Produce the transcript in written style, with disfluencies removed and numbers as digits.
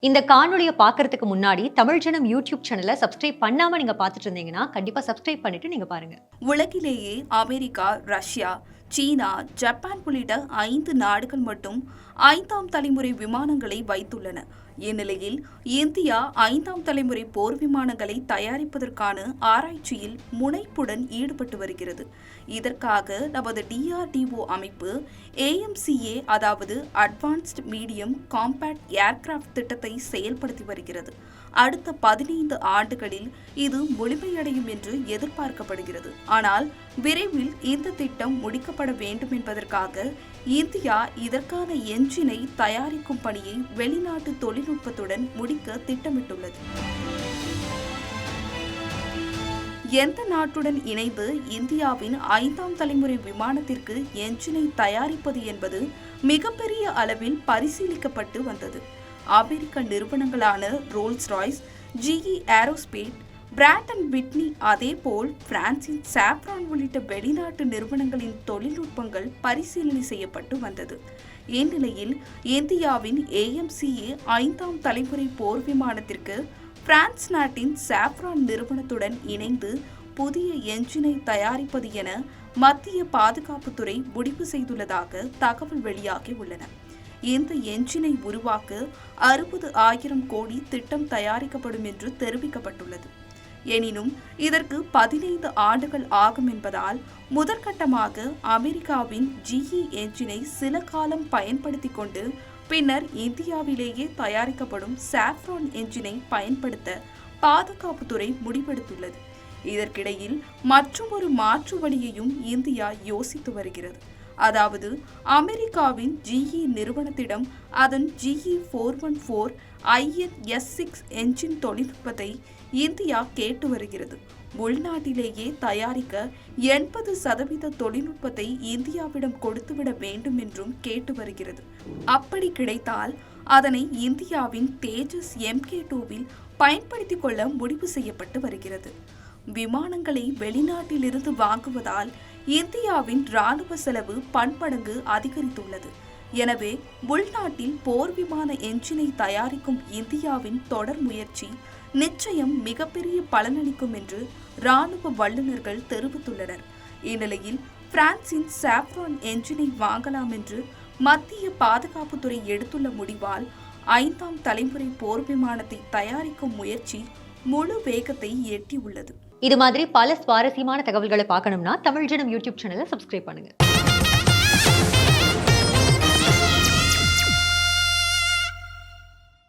இந்த காணொளிய பார்க்கறதுக்கு முன்னாடி தமிழ் ஜனம் யூடியூப் சேனலை சப்ஸ்கிரைப் பண்ணாம நீங்க பார்த்துட்டு இருந்தீங்கன்னா கண்டிப்பா சப்ஸ்கிரைப் பண்ணிட்டு நீங்க பாருங்க. உலகிலேயே அமெரிக்கா, ரஷ்யா, சீனா, ஜப்பான் உள்ளிட்ட 5 நாடுகள் மட்டும் 5ஆம் தலைமுறை விமானங்களை வைத்துள்ளன. இந்நிலையில் இந்தியா 5ஆம் தலைமுறை போர் விமானங்களை தயாரிப்பதற்கான ஆராய்ச்சியில் முனைப்புடன் ஈடுபட்டு வருகிறது. இதற்காக நமது DRDO அமைப்பு AMCA அதாவது அட்வான்ஸ்ட் மீடியம் காம்பேக்ட் ஏர்கிராஃப்ட் திட்டத்தை செயல்படுத்தி வருகிறது. அடுத்த 15 ஆண்டுகளில் இது முழுமையடையும் என்று எதிர்பார்க்கப்படுகிறது. ஆனால் விரைவில் இந்த திட்டம் முடிக்கப்பட வேண்டும் என்பதற்காக இந்தியா இதற்கான என்ஜினை தயாரிக்கும் பணியை வெளிநாட்டு தொழில்நுட்பத்துடன் முடிக்க திட்டமிட்டுள்ளது. எந்த நாட்டுடன் இணைந்து இந்தியாவின் 5ஆம் தலைமுறை விமானத்திற்கு என்ஜினை தயாரிப்பது என்பது மிகப்பெரிய அளவில் பரிசீலிக்கப்பட்டு வந்தது. அமெரிக்க நிறுவனங்களான Rolls Royce, GE aerospace, Pratt and Whitney, அதேபோல் பிரான்சின் சாப்ரான் உள்ளிட்ட வெளிநாட்டு நிறுவனங்களின் தொழில்நுட்பங்கள் பரிசீலனை செய்யப்பட்டு வந்தது. இந்நிலையில் இந்தியாவின் AMCA 5ஆம் தலைமுறை போர் விமானத்திற்கு பிரான்ஸ் நாட்டின் சாப்ரான் நிறுவனத்துடன் இணைந்து புதிய என்ஜினை தயாரிப்பது என மத்திய பாதுகாப்புத்துறை முடிவு செய்துள்ளதாக தகவல் வெளியாகி உள்ளன. இந்த என்ஜினை உருவாக்க 60,000 கோடி திட்டம் தயாரிக்கப்படும் என்று தெரிவிக்கப்பட்டுள்ளது. எனினும் இதற்கு 15 ஆண்டுகள் ஆகும் என்பதால் முதற்கட்டமாக அமெரிக்காவின் GE என்ஜினை சில காலம் பயன்படுத்தி கொண்டு பின்னர் இந்தியாவிலேயே தயாரிக்கப்படும் சாப்ரான் என்ஜினை பயன்படுத்த பாதுகாப்புத்துறை முடிவெடுத்துள்ளது. இதற்கிடையில் மற்றொரு மாற்று வழியையும் இந்தியா யோசித்து வருகிறது. அதாவது அமெரிக்காவின் GE நிறுவனத்திடம் அதன் GE414 INS6 என்ஜின் தொழில்நுட்பத்தை இந்தியா கேட்டு வருகிறது. உள்நாட்டிலேயே தயாரிக்க 80% தொழில்நுட்பத்தை இந்தியாவிடம் கொடுத்துவிட வேண்டும் என்றும் கேட்டு வருகிறது. அப்படி கிடைத்தால் அதனை இந்தியாவின் தேஜஸ் MK2வில் பயன்படுத்திக் கொள்ள முடிவு செய்யப்பட்டு வருகிறது. விமானங்களை வெளிநாட்டிலிருந்து வாங்குவதால் இந்தியாவின் இராணுவ செலவு பன்மடங்கு அதிகரித்துள்ளது. எனவே உள்நாட்டில் போர் விமான என்ஜினை தயாரிக்கும் இந்தியாவின் தொடர் முயற்சி நிச்சயம் மிகப்பெரிய பலனளிக்கும் என்று இராணுவ வல்லுநர்கள் தெரிவித்துள்ளனர். இந்நிலையில் பிரான்சின் சாப்ரான் என்ஜினை வாங்கலாம் என்று மத்திய பாதுகாப்புத்துறை எடுத்துள்ள முடிவால் 5ஆம் தலைமுறை போர் விமானத்தை தயாரிக்கும் முயற்சி முழு வேகத்தை எட்டியுள்ளது. இது மாதிரி பல சுவாரஸ்யமான தகவல்களை பார்க்கணும்னா தமிழ் ஜனம் யூடியூப் சேனலை சப்ஸ்கிரைப் பண்ணுங்க.